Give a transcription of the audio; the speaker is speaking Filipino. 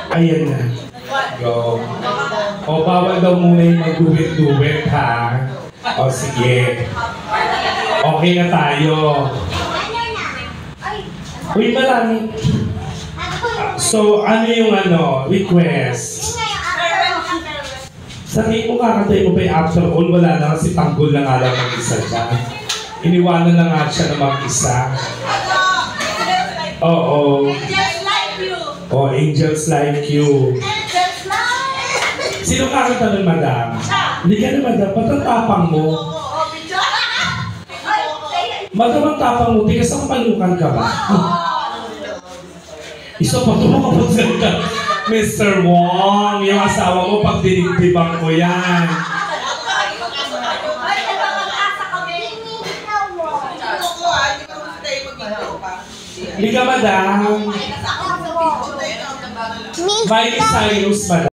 Ayan na. Go. O, bawal daw muna yung mag-duwit-duwit, ha? O, sige. Okay na tayo. Uy, marami. So, ano yung request? Sabihin mo, kakantay mo pa yung after all, wala na kasi tanggol na nga lang mag-isa dyan. Iniwanan na nga siya na mag-isa. Oo. Oh, angels like you. Sino kakanta nun, madam? Hindi ka na, madam. Ba't ang tapang mo? Madam, ang tapang mo. Tigas ang palukan ka ba? Isa pa tumakapunsan ka. Mr. Wong, yung asawa mo, pag dinigdibang ko yan. Hindi ka, madam. Miley Cyrus, madam.